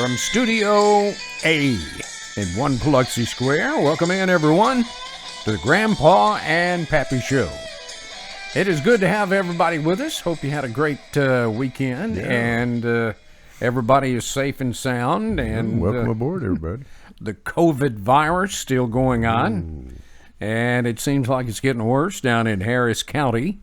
from Studio A in One Biloxi Square. Welcome in, everyone, to the Grandpa and Pappy Show. It is good to have everybody with us. Hope you had a great weekend, and everybody is safe and sound. And welcome aboard, everybody. The COVID virus still going on, and it seems like it's getting worse down in Harris County.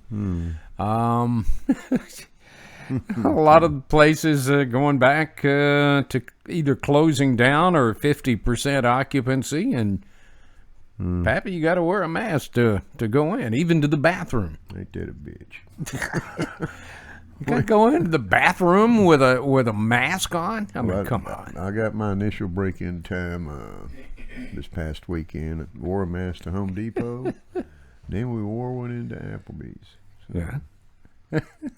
A lot of places going back to either closing down or 50% occupancy. And, Pappy, you got to wear a mask to go in, even to the bathroom. Ain't that a bitch? You got to go into the bathroom with a mask on? I mean, come on. I got my initial break-in time this past weekend. I wore a mask to Home Depot. Then we wore one into Applebee's. So Yeah.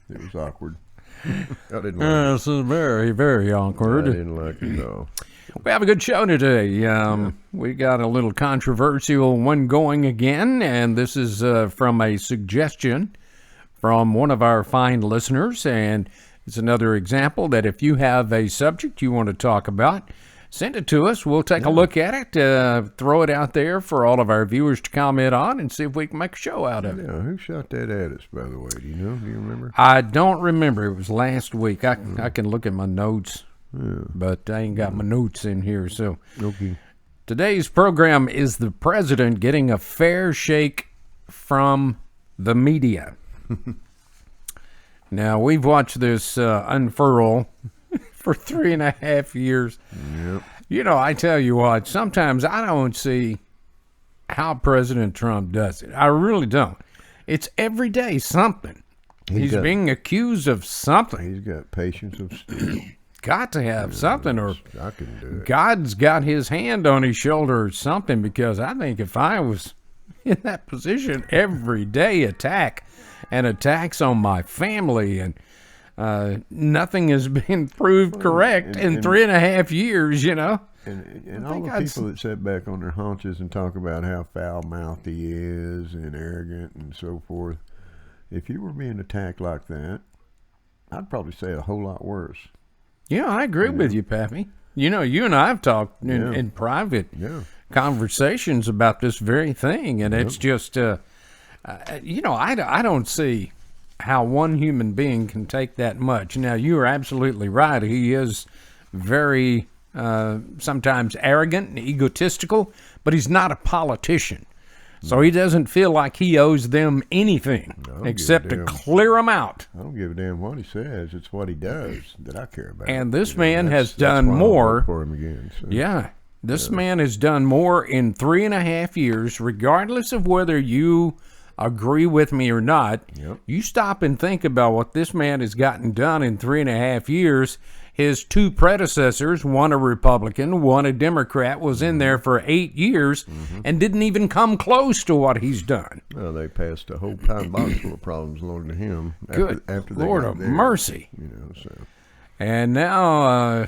it was awkward. I didn't like it. This is very, very awkward. I didn't like it at all. We have a good show today. We got a little controversial one going again, and this is from a suggestion from one of our fine listeners, and it's another example that if you have a subject you want to talk about, send it to us. We'll take a look at it, throw it out there for all of our viewers to comment on, and see if we can make a show out of it. Yeah, who shot that at us, by the way? Do you know? Do you remember? I don't remember. It was last week. I can look at my notes, but I ain't got my notes in here. So Okay. today's program is the president getting a fair shake from the media. Now, we've watched this unfurl for 3.5 years. Yep. You know, I tell you what, sometimes I don't see how President Trump does it. I really don't. It's every day something. He's being accused of something. He's got patience of steel. Got to have something, or I couldn't do it. God's got his hand on his shoulder or something, because I think if I was in that position, every day attacks on my family, and nothing has been proved correct in 3.5 years, you know. And all the people that sit back on their haunches and talk about how foul-mouthed he is and arrogant and so forth, if you were being attacked like that, I'd probably say a whole lot worse. Yeah, I agree with you, Pappy. You know, you and I have talked in private conversations about this very thing, and it's just, you know, I don't see how one human being can take that much. Now, you are absolutely right. He is very sometimes arrogant and egotistical, but he's not a politician. So he doesn't feel like he owes them anything except to clear them out. I don't give a damn what he says. It's what he does that I care about. And this man has done more. For him again, so. Yeah. This man has done more in 3.5 years, regardless of whether you agree with me or not. Yep. You stop and think about what this man has gotten done in 3.5 years. His two predecessors, one a Republican, one a Democrat, was in there for 8 years and didn't even come close to what he's done. Well, they passed a whole pine box full of problems along to him. After they Lord got of there, mercy. You know, so. And now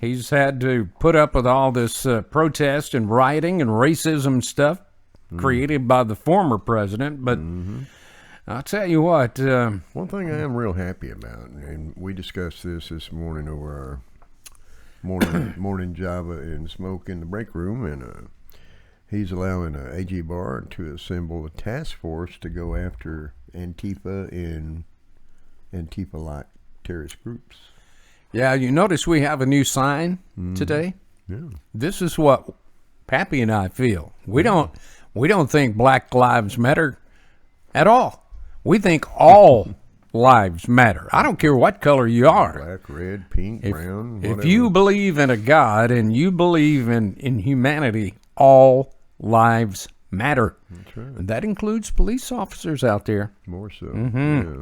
he's had to put up with all this protest and rioting and racism stuff created by the former president. But I'll tell you what. One thing I am real happy about, and we discussed this morning over our morning Java and smoke in the break room, and he's allowing A.G. Barr to assemble a task force to go after Antifa and Antifa-like terrorist groups. Yeah, you notice we have a new sign today? Yeah. This is what Pappy and I feel. We don't think Black Lives Matter at all. We think all lives matter. I don't care what color you are. Black, red, pink, brown, whatever. If you believe in a God and you believe in humanity, all lives matter. That's right. And that includes police officers out there. More so.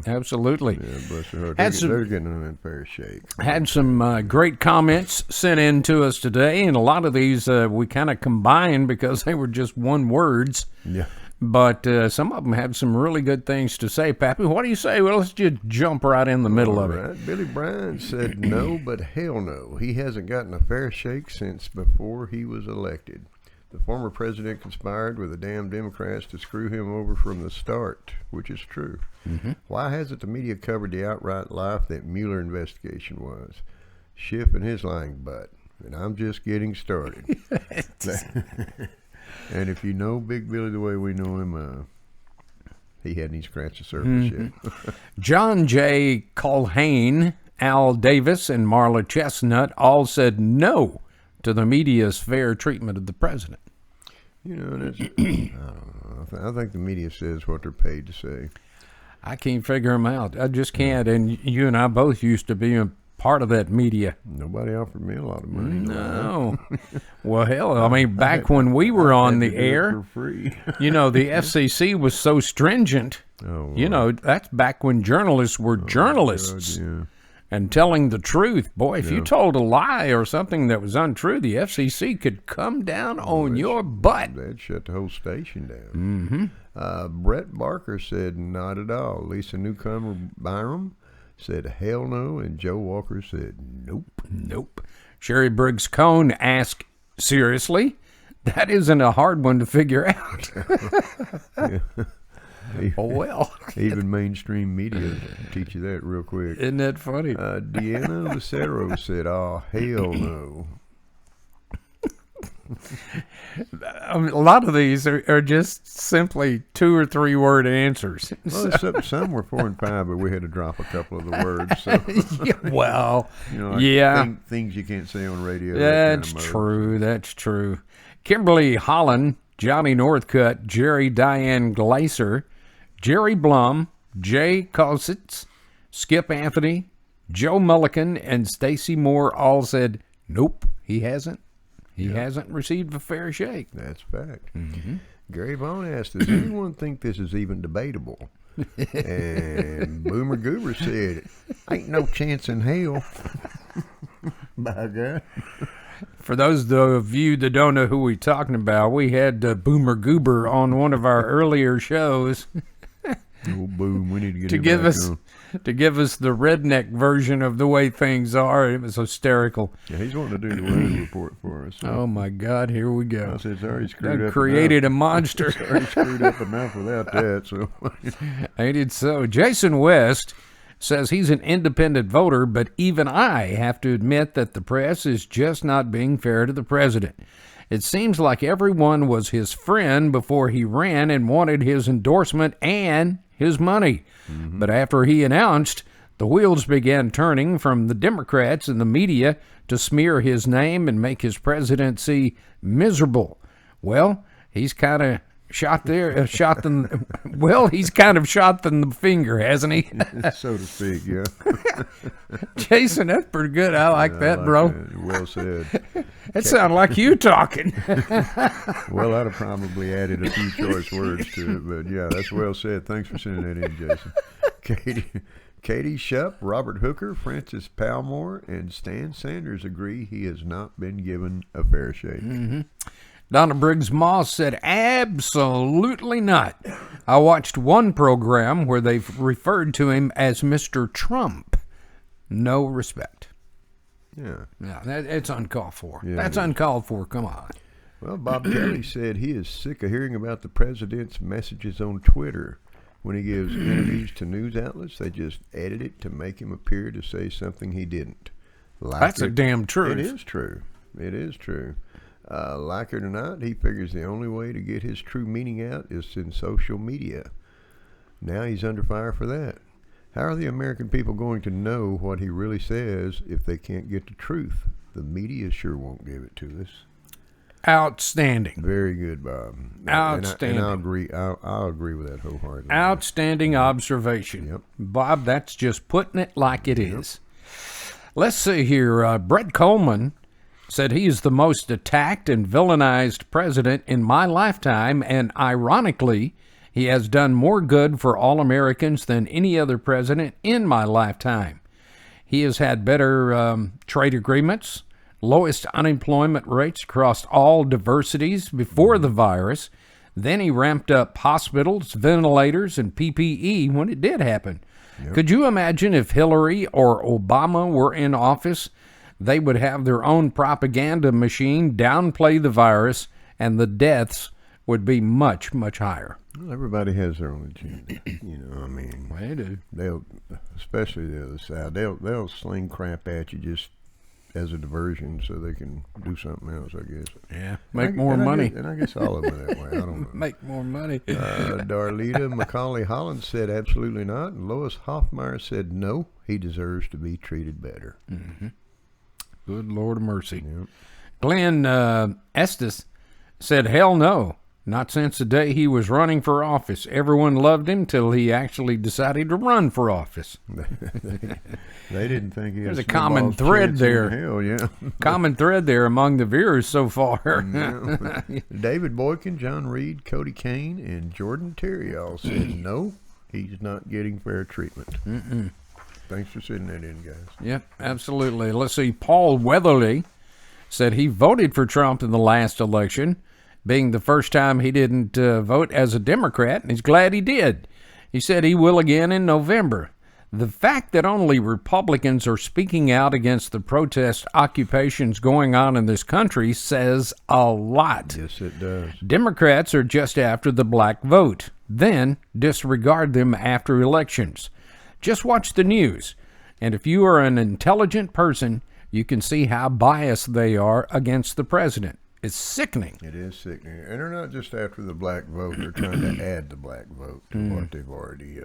Absolutely. Yeah, bless their heart. Had They're getting an unfair shake. Had some great comments sent in to us today, and a lot of these we kind of combined because they were just one words. Yeah. But some of them had some really good things to say. Pappy, what do you say? Well, let's just jump right in the middle of it. Billy Bryan said no, but hell no. He hasn't gotten a fair shake since before he was elected. The former president conspired with the damn Democrats to screw him over from the start, which is true. Why hasn't the media covered the outright lie that Mueller investigation was? Schiff and his lying butt. and I'm just getting started. And if you know Big Billy the way we know him, he hadn't even scratched the surface yet. John J. Culhane, Al Davis, and Marla Chestnut all said no to the media's fair treatment of the president. You know, that's, I don't know. I think the media says what they're paid to say. I can't figure them out. I just can't. And you and I both used to be a part of that media. Nobody offered me a lot of money. No. Well, hell, I mean, back when we were on the air, for free. You know, the FCC was so stringent. Oh, you know, that's back when journalists were journalists. God, yeah. And telling the truth. Boy, if you told a lie or something that was untrue, the FCC could come down on your butt. They'd shut the whole station down. Brett Barker said not at all. Lisa Newcomer Byram said hell no, and Joe Walker said nope. Sherry Briggs Cone asked, seriously? That isn't a hard one to figure out. Oh, well. Even mainstream media teach you that real quick. Isn't that funny? Deanna Lucero said, oh, hell no. I mean, a lot of these are just simply 2 or 3 word answers. Well, some were 4 and 5, but we had to drop a couple of the words. So. Well, you know, like things you can't say on radio. That's true. That's true. Kimberly Holland, Johnny Northcutt, Jerry Diane Glaser, Jerry Blum, Jay Cositz, Skip Anthony, Joe Mullican, and Stacy Moore all said, nope, he hasn't. He hasn't received a fair shake. That's fact. Mm-hmm. Gary Vaughn asked, does anyone think this is even debatable? And Boomer Goober said, ain't no chance in hell. By God. For those of you that don't know who we're talking about, we had Boomer Goober on one of our earlier shows. Oh, boom! We need to get to give us the redneck version of the way things are. It was hysterical. Yeah, he's wanting to do the weather report for us. So. Oh my God! Here we go. I said, sorry, screwed up. Created a monster. Sorry, screwed up enough without that. So ain't it so? Jason West says he's an independent voter, but even I have to admit that the press is just not being fair to the president. It seems like everyone was his friend before he ran and wanted his endorsement and his money. Mm-hmm. But after he announced, the wheels began turning from the Democrats and the media to smear his name and make his presidency miserable. Well, he's kind of shot the finger, hasn't he? So to speak, yeah. Jason, that's pretty good. I like that, bro. That. Well said. It sounded like you talking. Well, I'd have probably added a few choice words to it, but yeah, that's well said. Thanks for sending that in, Jason. Katie Shupp, Robert Hooker, Francis Palmore, and Stan Sanders agree he has not been given a fair shake. Mm-hmm. Donna Briggs Moss said, absolutely not. I watched one program where they referred to him as Mr. Trump. No respect. Yeah. Yeah, it's uncalled for. Yeah, that's uncalled for. Come on. Well, Bob Kelly said he is sick of hearing about the president's messages on Twitter. When he gives interviews to news outlets, they just edit it to make him appear to say something he didn't. That's a damn truth. It is true. It is true. Like it or not, he figures the only way to get his true meaning out is in social media. Now he's under fire for that. How are the American people going to know what he really says if they can't get the truth? The media sure won't give it to us. Outstanding. Very good, Bob. Outstanding. And I'll agree. I'll agree with that wholeheartedly. Outstanding observation. Yep. Bob, that's just putting it like it is. Let's see here. Brett Coleman said he is the most attacked and villainized president in my lifetime, and ironically, he has done more good for all Americans than any other president in my lifetime. He has had better trade agreements, lowest unemployment rates across all diversities before the virus. Then he ramped up hospitals, ventilators, and PPE when it did happen. Yep. Could you imagine if Hillary or Obama were in office? They would have their own propaganda machine, downplay the virus, and the deaths would be much, much higher. Well, everybody has their own agenda. You know, I mean, they do. They'll, especially the other side, they'll sling crap at you just as a diversion so they can do something else, I guess. Yeah, make more money. I guess all of them are that way. I don't know. Make more money. Darlita Macaulay Holland said absolutely not. And Lois Hoffmeyer said no, he deserves to be treated better. Mm-hmm. Good Lord of mercy. Yep. Glenn Estes said hell no. Not since the day he was running for office. Everyone loved him till he actually decided to run for office. They didn't think he had There's a common thread there. Hell, yeah. Common thread there among the viewers so far. Yeah. David Boykin, John Reed, Cody Kane, and Jordan Terry all said no, he's not getting fair treatment. Mm-mm. Thanks for sending that in, guys. Yep, absolutely. Let's see. Paul Weatherly said he voted for Trump in the last election, being the first time he didn't vote as a Democrat, and he's glad he did. He said he will again in November. The fact that only Republicans are speaking out against the protest occupations going on in this country says a lot. Yes, it does. Democrats are just after the black vote, then disregard them after elections. Just watch the news, and if you are an intelligent person, you can see how biased they are against the president. It's sickening. It is sickening. And they're not just after the black vote. They're trying to add the black vote to what they've already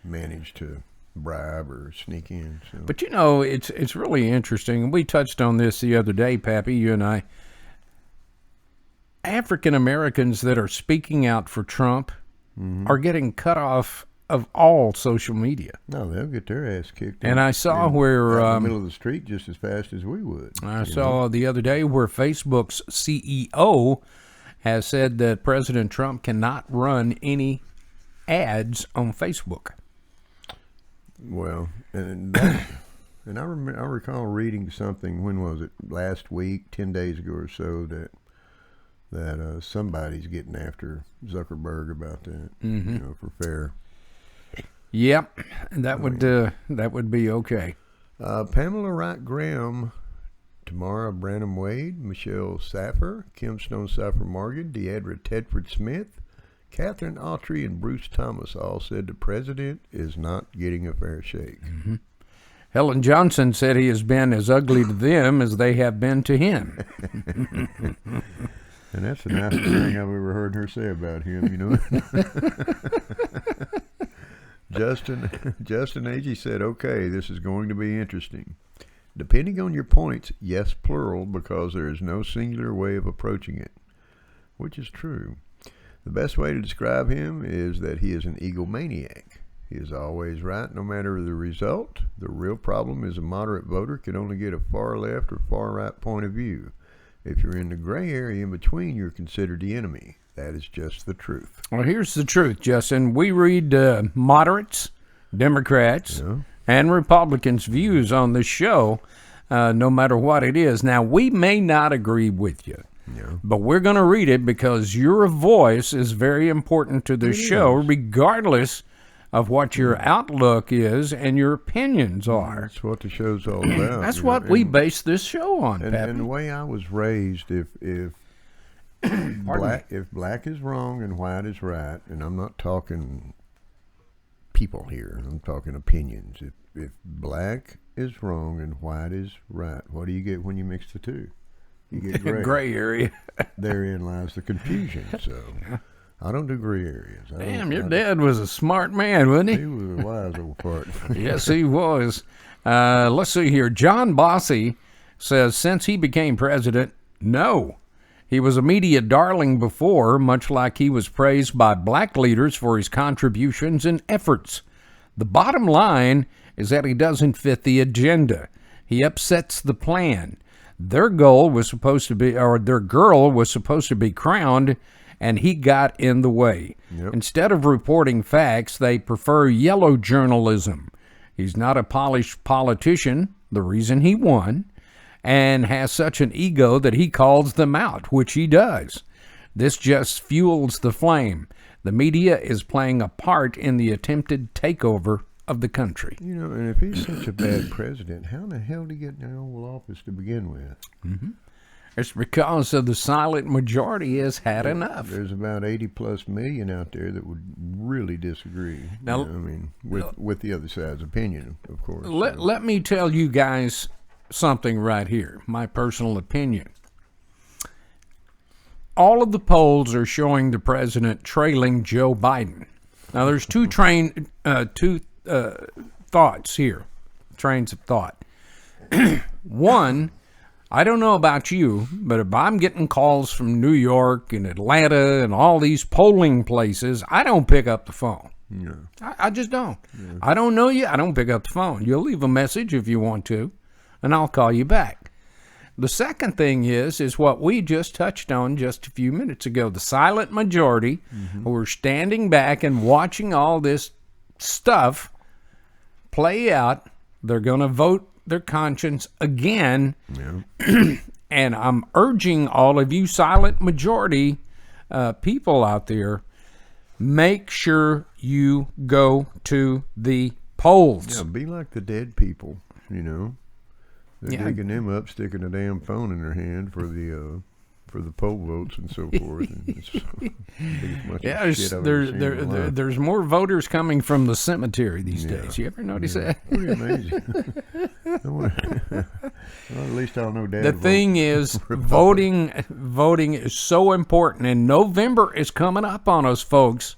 managed to bribe or sneak in. So. But, you know, it's really interesting. We touched on this the other day, Pappy, you and I. African Americans that are speaking out for Trump are getting cut off of all social media. No, they'll get their ass kicked. And I saw where in the middle of the street just as fast as we would. I saw the other day where Facebook's CEO has said that President Trump cannot run any ads on Facebook. Well, and I recall reading something. When was it? Last week, 10 days ago or so, that somebody's getting after Zuckerberg about that. You know, for fair. Yep, that would be okay. Pamela Wright Graham, Tamara Branham Wade, Michelle Saffer, Kim Stone Saffer Morgan, Deidre Tedford Smith, Catherine Autry, and Bruce Thomas all said the president is not getting a fair shake. Mm-hmm. Helen Johnson said he has been as ugly to them as they have been to him. And that's the nicest thing I've ever heard her say about him, you know. Justin Agee said, okay, this is going to be interesting. Depending on your points, yes, plural, because there is no singular way of approaching it, which is true. The best way to describe him is that he is an egomaniac. He is always right no matter the result. The real problem is a moderate voter can only get a far left or far right point of view. If you're in the gray area in between, you're considered the enemy. That is just the truth. Well, here's the truth, Justin. We read moderates, Democrats, and Republicans' views on this show, no matter what it is. Now, we may not agree with you, but we're going to read it because your voice is very important to this show, regardless of what your outlook is and your opinions are. That's what the show's all about. That's what we base this show on, and the way I was raised, if black is wrong and white is right, and I'm not talking people here, I'm talking opinions. If black is wrong and white is right, what do you get when you mix the two? You get gray. Gray area. Therein lies the confusion. So I don't do gray areas. Damn, your dad was a smart man, wasn't he? He was a wise old fart. Yes, he was. Let's see here. John Bossy says, since he became president, no. He was a media darling before, much like he was praised by black leaders for his contributions and efforts. The bottom line is that he doesn't fit the agenda. He upsets the plan. Their goal was supposed to be, or their girl was supposed to be crowned, and he got in the way. Yep. Instead of reporting facts, they prefer yellow journalism. He's not a polished politician, the reason he won, and has such an ego that he calls them out, which he does. This just fuels the flame. The media is playing a part in the attempted takeover of the country. You know, and if he's such a bad president, how in the hell did he get in the Oval Office to begin with? Mm-hmm. It's because of the silent majority has had enough. There's about 80+ million out there that would really disagree. Now, I mean, with the other side's opinion, of course. Let me tell you guys something right here, my personal opinion. All of the polls are showing the president trailing Joe Biden. Now, there's two thoughts here, trains of thought. One, I don't know about you, but if I'm getting calls from New York and Atlanta and all these polling places, I don't pick up the phone. Yeah. I just don't. Yeah. I don't know you. I don't pick up the phone. You'll leave a message if you want to, and I'll call you back. The second thing is what we just touched on just a few minutes ago. The silent majority who are standing back and watching all this stuff play out. They're going to vote their conscience again. Yeah. And I'm urging all of you silent majority people out there, make sure you go to the polls. Yeah, be like the dead people, you know. They're digging them up, sticking a damn phone in their hand for the poll votes and so forth. And there's more voters coming from the cemetery these days. You ever notice that? Pretty amazing. Well, at least I'll know Dad. The thing is, voting is so important, and November is coming up on us, folks.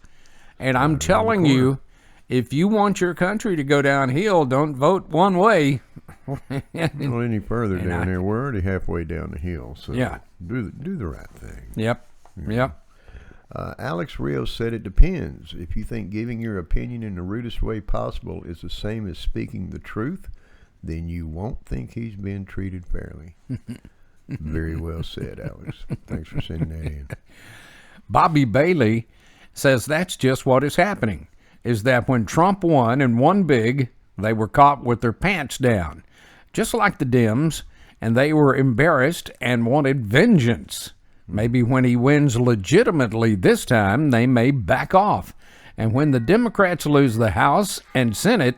And I'm telling you, if you want your country to go downhill, don't vote one way. Well, any further down there, we're already halfway down the hill. So do the right thing. Yep. Yep. Alex Rios said it depends. If you think giving your opinion in the rudest way possible is the same as speaking the truth, then you won't think he's being treated fairly. Very well said, Alex. Thanks for sending that in. Bobby Bailey says that's just what is happening, is that when Trump won and won big, they were caught with their pants down, just like the Dems, and they were embarrassed and wanted vengeance. Maybe when he wins legitimately this time, they may back off. And when the Democrats lose the House and Senate,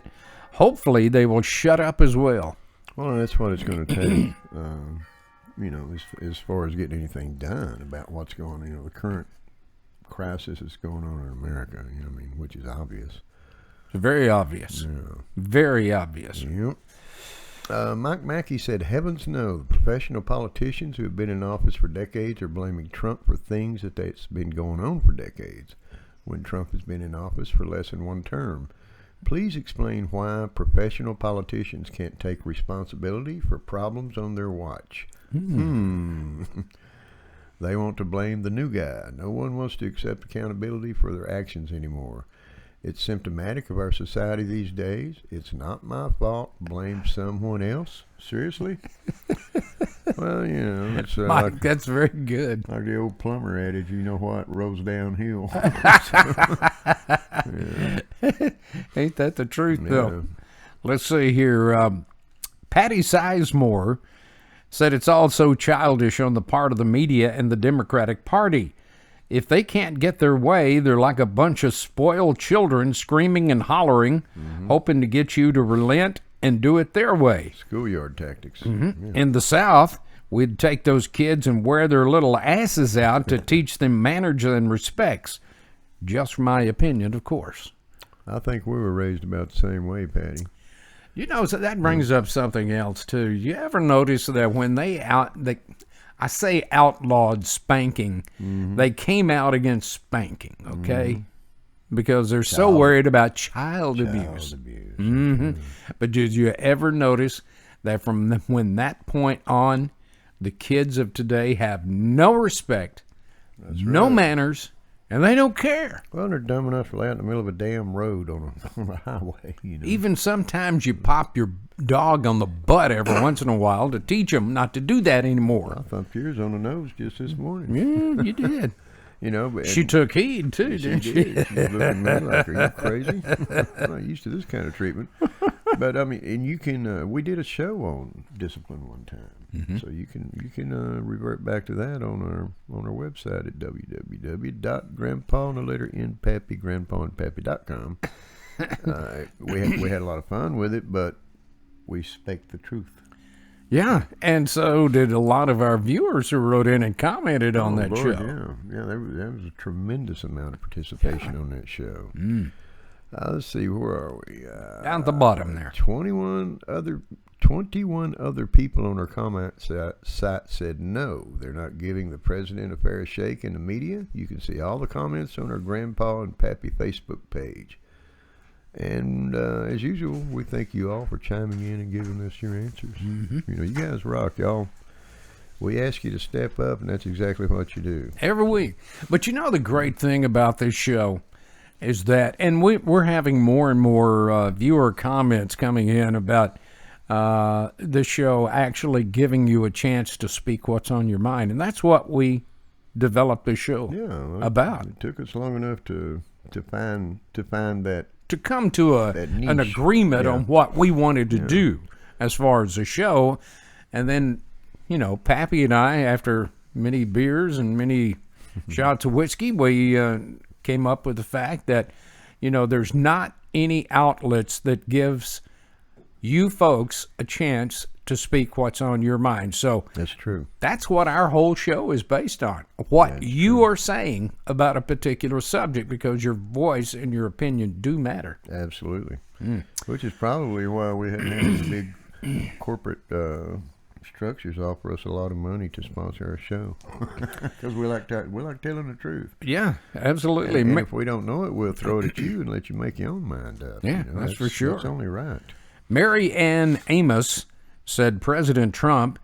hopefully they will shut up as well. Well, that's what it's going to take, you know, as far as getting anything done about what's going on, you know, the current crisis that's going on in America, you know, I mean, which is obvious. It's very obvious. Yeah. Very obvious. Yep. Mike Mackey said, heavens no, the professional politicians who have been in office for decades are blaming Trump for things that's been going on for decades, when Trump has been in office for less than one term. Please explain why professional politicians can't take responsibility for problems on their watch. They want to blame the new guy. No one wants to accept accountability for their actions anymore. It's symptomatic of our society these days. It's not my fault. Blame someone else? Seriously? Well, you know, it's Mike, that's very good. Like the old plumber adage, you know what rolls downhill. Ain't that the truth, though? Let's see here. Patty Sizemore said it's all so childish on the part of the media and the Democratic Party. If they can't get their way, they're like a bunch of spoiled children screaming and hollering, hoping to get you to relent and do it their way. Schoolyard tactics. Yeah. In the South, we'd take those kids and wear their little asses out to teach them manners and respects. Just my opinion, of course. I think we were raised about the same way, Patty. You know, so that brings up something else, too. You ever notice that when I say outlawed spanking, they came out against spanking, okay? Because they're so worried about child abuse. But did you ever notice that from when that point on, the kids of today have no respect, no manners, and they don't care? Well, they're dumb enough to lay out in the middle of a damn road on a highway. You know? Even sometimes you pop your dog on the butt every once in a while to teach them not to do that anymore. I thumped yours on the nose just this morning. Yeah, you did. You know, but she took heed too, didn't she? Did. She was looking at me like, "Are you crazy? I'm not used to this kind of treatment." But I mean, and you can. We did a show on discipline one time, so you can revert back to that on our website at www.grandpaandtheletterNpappygrandpaandpappy.com. We had a lot of fun with it, but we spake the truth. Yeah, and so did a lot of our viewers who wrote in and commented on that show. Yeah, there was a tremendous amount of participation on that show. Let's see, where are we? Down at the bottom there. 21 other people on our comment site said no, they're not giving the president a fair shake in the media. You can see all the comments on our Grandpa and Pappy Facebook page. And as usual, we thank you all for chiming in and giving us your answers. Mm-hmm. You know, you guys rock, y'all. We ask you to step up, and that's exactly what you do. Every week. But you know the great thing about this show is that, and we're having more and more viewer comments coming in about the show actually giving you a chance to speak what's on your mind. And that's what we developed the show about. It took us long enough to find that. To come to an agreement on what we wanted to do as far as the show. And then, you know, Pappy and I, after many beers and many shots of whiskey, we came up with the fact that, you know, there's not any outlets that gives you folks a chance to speak what's on your mind. So that's true. That's what our whole show is based on. What you are saying about a particular subject, because your voice and your opinion do matter. Absolutely. Which is probably why we hadn't had these big corporate structures offer us a lot of money to sponsor our show, because we like telling the truth. Yeah, absolutely. And if we don't know it, we'll throw it at you and let you make your own mind up. Yeah, you know, that's for sure. That's only right. Mary Ann Amos said President Trump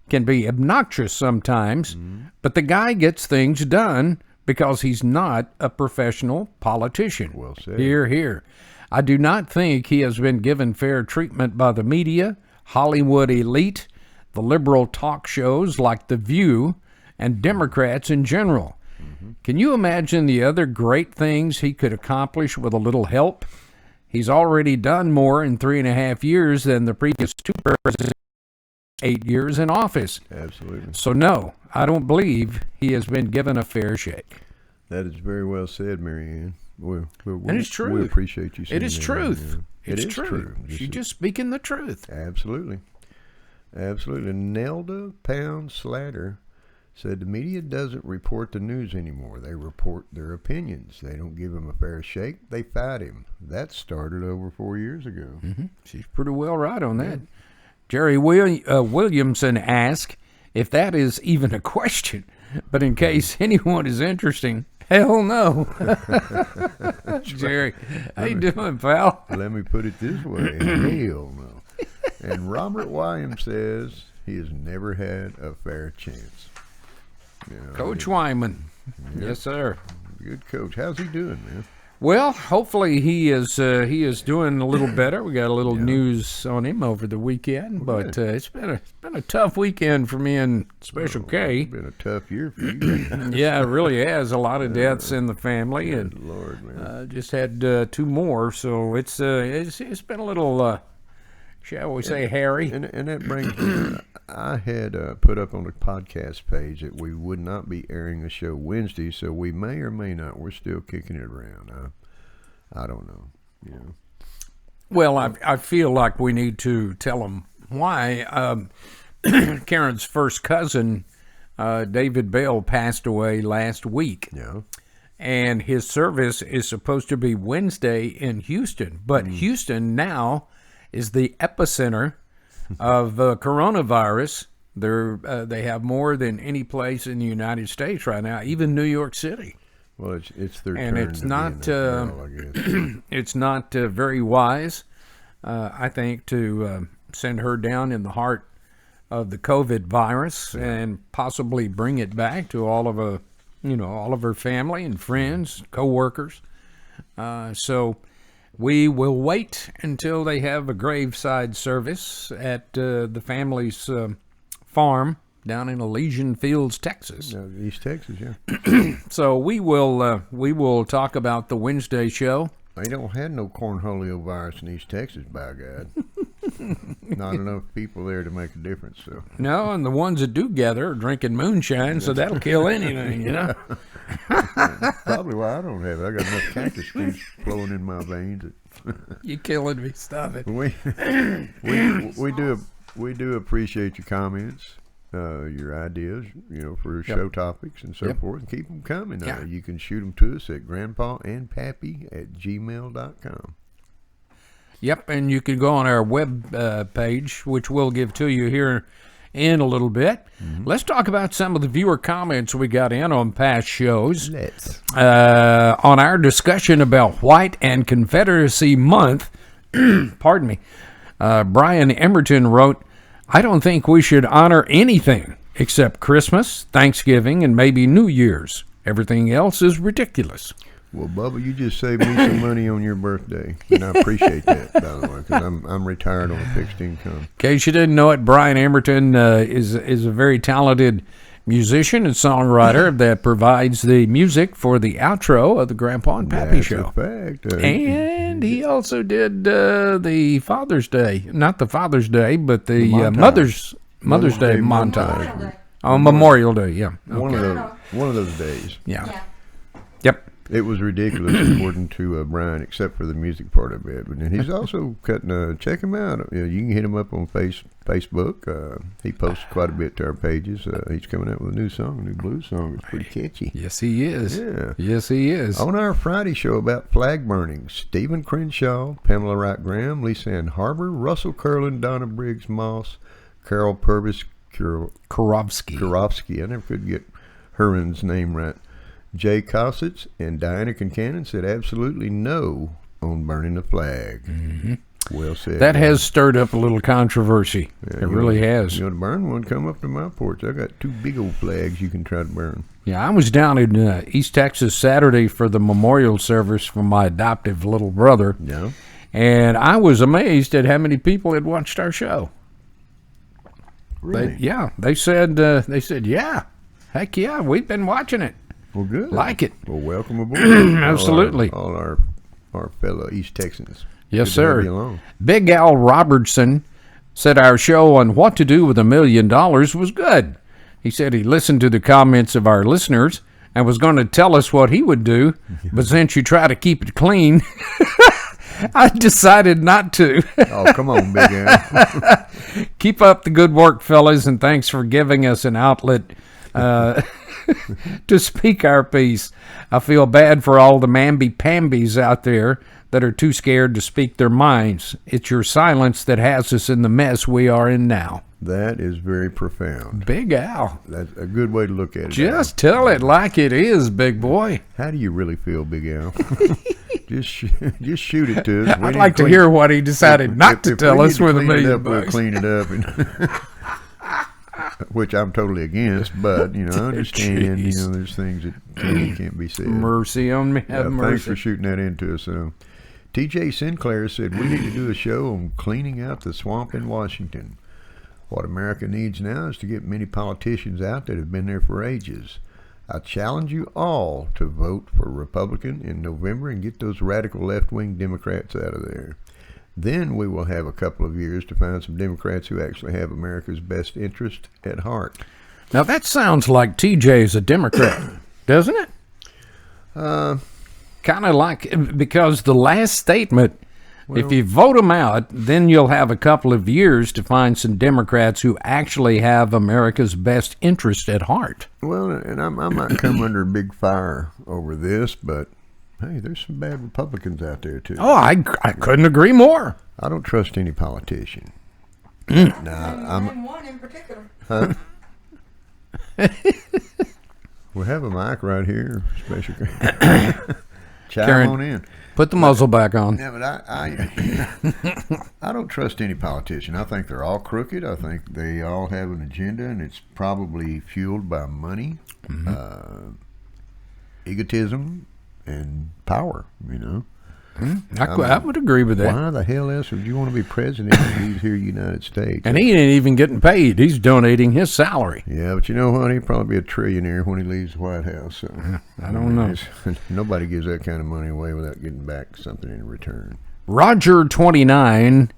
can be obnoxious sometimes, but the guy gets things done because he's not a professional politician. Well said. Hear, hear. I do not think he has been given fair treatment by the media, Hollywood elite, the liberal talk shows like The View, and Democrats in general. Can you imagine the other great things he could accomplish with a little help? He's already done more in 3.5 years than the previous two presidents, 8 years in office. Absolutely. So no, I don't believe he has been given a fair shake. That is very well said, Mary Ann. And it's true. We appreciate you saying that. It is truth. It's true. She's just speaking the truth. Absolutely. Absolutely. Nelda Pound Slatter said the media doesn't report the news anymore. They report their opinions. They don't give him a fair shake. They fight him. That started over 4 years ago. She's pretty well right on that. Jerry Williamson asked if that is even a question, but in case anyone is interested, hell no. Jerry, how you doing, pal? Let me put it this way. Hell no. And Robert Wyman says he has never had a fair chance. You know, Coach Wyman. Yes, sir. Good coach. How's he doing, man? Well, hopefully he is doing a little better. We got a little news on him over the weekend, but it's been a tough weekend for me and Special K. It's been a tough year for you. Yeah, it really has. A lot of deaths in the family, and Lord, man. just had 2 more, so it's been a little, shall we say, hairy. And that brings me. I had put up on the podcast page that we would not be airing the show Wednesday, so we may or may not. We're still kicking it around. I don't know. You know. Well, I feel like we need to tell them why. Karen's first cousin, David Bell, passed away last week. Yeah. And his service is supposed to be Wednesday in Houston, but Houston now is the epicenter of coronavirus. They have more than any place in the United States right now, even New York City. Well, it's their and turn. It's to not be in the I guess. it's not very wise, I think, to send her down in the heart of the COVID virus and possibly bring it back to all of her family and friends, co-workers. So we will wait until they have a graveside service at the family's farm down in Elysian Fields, Texas. East Texas, yeah. So we will talk about the Wednesday show. They don't have no cornholio virus in East Texas, by God. Not enough people there to make a difference. So no, and the ones that do gather are drinking moonshine, so that'll kill anything, you know. Probably why I don't have it. I got enough cactus juice flowing in my veins. You killing me. Stop it. We do appreciate your comments. your ideas, for show topics and so forth, and keep them coming. You can shoot them to us at grandpaandpappy@gmail.com. Yep, and you can go on our web page, which we'll give to you here in a little bit. Mm-hmm. Let's talk about some of the viewer comments we got in on past shows. Let's. On our discussion about White and Confederacy Month, pardon me, Brian Emerton wrote, I don't think we should honor anything except Christmas, Thanksgiving, and maybe New Year's. Everything else is ridiculous. Well, Bubba, you just saved me some money on your birthday, and I appreciate that, by the way, because I'm retired on a fixed income. In case you didn't know it, Brian Emerton is a very talented musician and songwriter that provides the music for the outro of the Grandpa and Pappy Show. That's a fact. And he also did the Father's Day, not the Father's Day, but the Mother's Day montage. On Memorial Day, yeah. Okay. One of those days. Yeah. Yep. It was ridiculous, according to Brian, except for the music part of it. But he's also cutting. Check him out. You can hit him up on Facebook. He posts quite a bit to our pages. He's coming out with a new blues song. It's pretty catchy. Yes, he is. Yeah. Yes, he is. On our Friday show about flag burning, Stephen Crenshaw, Pamela Wright Graham, Lisa Ann Harbor, Russell Curlin, Donna Briggs Moss, Carol Purvis Kurofsky. I never could get Herman's name right. Jay Cossitz and Diana Concannon said absolutely no on burning the flag. Mm-hmm. Well said. That has stirred up a little controversy. It really has. You want to burn one? Come up to my porch. I got 2 big old flags you can try to burn. Yeah, I was down in East Texas Saturday for the memorial service for my adoptive little brother. Yeah. And I was amazed at how many people had watched our show. Really? They said, yeah, heck yeah, we've been watching it. Well, good. Like it. Well, welcome aboard. Absolutely. All our fellow East Texans. Yes, good sir. Big Al Robertson said our show on what to do with $1 million was good. He said he listened to the comments of our listeners and was going to tell us what he would do, but since you try to keep it clean, I decided not to. Oh, come on, Big Al. Keep up the good work, fellas, and thanks for giving us an outlet to speak our piece. I feel bad for all the mamby-pambies out there that are too scared to speak their minds. It's your silence that has us in the mess we are in now. That is very profound. Big Al. That's a good way to look at it. Just tell it like it is, big boy. How do you really feel, Big Al? just shoot it to us. I'd like to hear what he decided not to tell us with $1 million. We'll clean it up. Which I'm totally against, but, I understand, there's things that can't be said. Mercy on me, have mercy. Thanks for shooting that into us. T.J. Sinclair said, we need to do a show on cleaning out the swamp in Washington. What America needs now is to get many politicians out that have been there for ages. I challenge you all to vote for Republican in November and get those radical left-wing Democrats out of there. Then we will have a couple of years to find some Democrats who actually have America's best interest at heart. Now, that sounds like TJ is a Democrat, doesn't it? Kind of like, because the last statement, if you vote them out, then you'll have a couple of years to find some Democrats who actually have America's best interest at heart. Well, and I might come under a big fire over this, but hey, there's some bad Republicans out there, too. Oh, I couldn't agree more. I don't trust any politician. I'm one in particular. Huh? We have a mic right here. Special. Chime Karen, on in. Put the muzzle back on. Yeah, but I don't trust any politician. I think they're all crooked. I think they all have an agenda, and it's probably fueled by money, egotism, and power, I would agree with that. Why the hell else would you want to be president of these here United States? And he ain't even getting paid. He's donating his salary. Yeah, but you know what? He'll probably be a trillionaire when he leaves the White House. So, I don't know. Nobody gives that kind of money away without getting back something in return. Roger29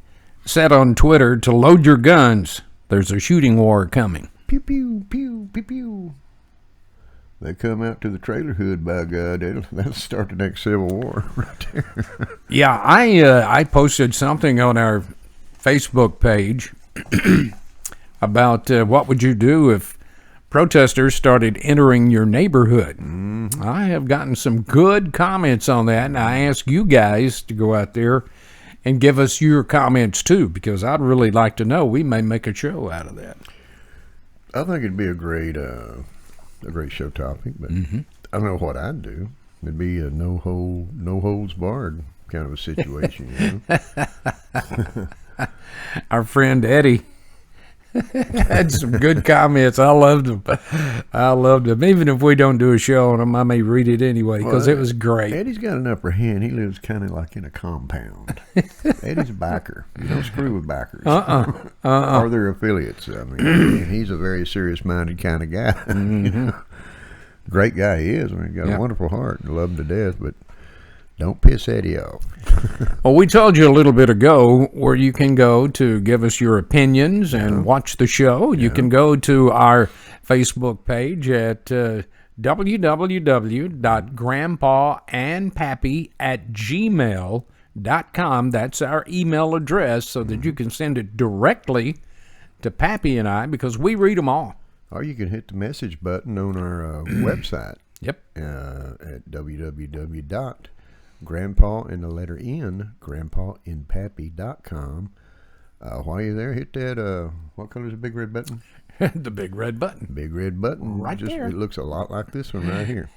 said on Twitter to load your guns. There's a shooting war coming. Pew, pew, pew, pew, pew. They come out to the trailer hood, by God, that'll start the next Civil War right there. Yeah, I posted something on our Facebook page about what would you do if protesters started entering your neighborhood. I have gotten some good comments on that, and I ask you guys to go out there and give us your comments too, because I'd really like to know. We may make a show out of that. I think it'd be a great show topic, but I don't know what I'd do. It'd be a no holds barred kind of a situation, Our friend Eddie had some good comments. I loved them. Even if we don't do a show on them, I may read it anyway because it was great. Eddie's got an upper hand. He lives kind of like in a compound. Eddie's a backer. You don't screw with backers. Or their affiliates. I mean, he's a very serious-minded kind of guy. Great guy he is. I mean, he's got a wonderful heart and love him to death, but don't piss Eddie off. Well, we told you a little bit ago where you can go to give us your opinions and watch the show. You can go to our Facebook page at www.grandpaandpappy@gmail.com. That's our email address so that you can send it directly to Pappy and I because we read them all. Or you can hit the message button on our website. Yep. At www.grandpa and the letter N, grandpaandpappy.com. While you're there, hit that, what color is the big red button? The big red button. Big red button. Right there. It looks a lot like this one right here.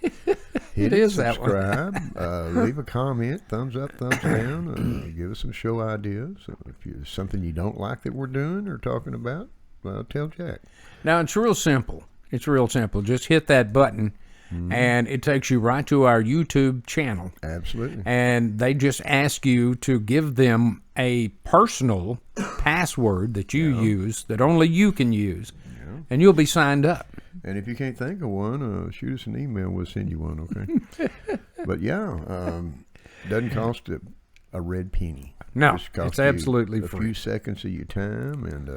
It is that one. Subscribe. Leave a comment, thumbs up, thumbs down. Give us some show ideas. If there's something you don't like that we're doing or talking about, tell Jack. Now, it's real simple. Just hit that button, and it takes you right to our YouTube channel. Absolutely. And they just ask you to give them a personal password that you use, that only you can use, and you'll be signed up. And if you can't think of one, shoot us an email. We'll send you one, okay? But, doesn't cost a red penny. No, it's absolutely free. A few seconds of your time, and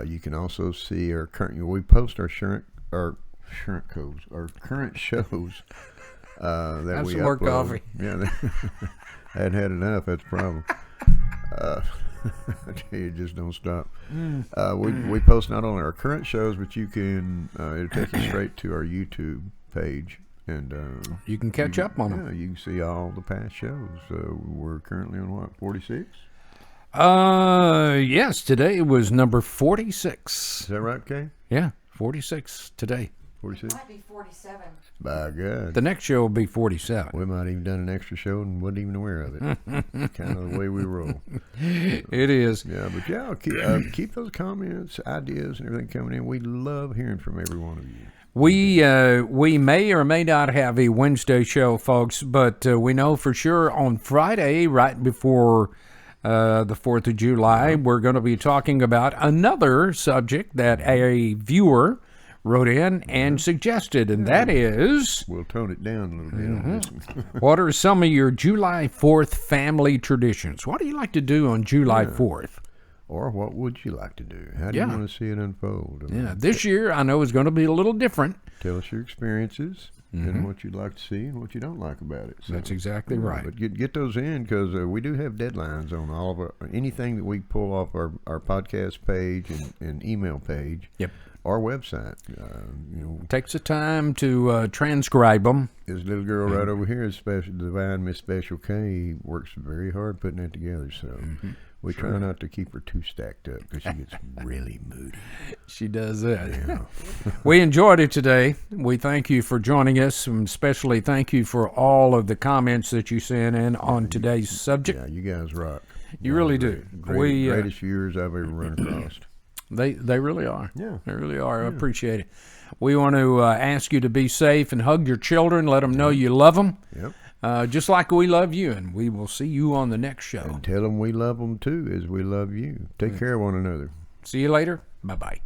you can also see our current. We post our current shows that we upload. More coffee. Yeah, I hadn't had enough. That's the problem. I tell you, just don't stop. We post not only our current shows, but you can. It'll take you straight to our YouTube page. And you can catch up on them. Yeah, you can see all the past shows. We're currently on what, 46? Yes, today was number 46. Is that right, Kay? Yeah, 46 today. 46? Might be 47. By God. The next show will be 47. We might have even done an extra show and wasn't even aware of it. Kind of the way we roll. It is. Yeah, but keep those comments, ideas, and everything coming in. We love hearing from every one of you. We may or may not have a Wednesday show, folks, but we know for sure on Friday, right before the 4th of July, we're going to be talking about another subject that a viewer wrote in and suggested, and that is... We'll tone it down a little bit on this one. What are some of your July 4th family traditions? What do you like to do on July 4th? Or what would you like to do? How do you want to see it unfold? This year I know is going to be a little different. Tell us your experiences and what you'd like to see and what you don't like about it. So, that's exactly right. But get those in because we do have deadlines on all of anything that we pull off our podcast page and email page. Yep. Our website. Takes the time to transcribe them. This little girl right over here is Special Divine Miss Special K. Works very hard putting that together. So. We try not to keep her too stacked up because she gets really moody. She does that. Yeah. We enjoyed it today. We thank you for joining us, and especially thank you for all of the comments that you sent in on today's subject. Yeah, you guys rock. You really do. Greatest viewers I've ever run across. They really are. Yeah. They really are. I appreciate it. We want to ask you to be safe and hug your children. Let them know you love them. Yep. Just like we love you, and we will see you on the next show. And tell them we love them too as we love you. Take care of one another. See you later. Bye-bye.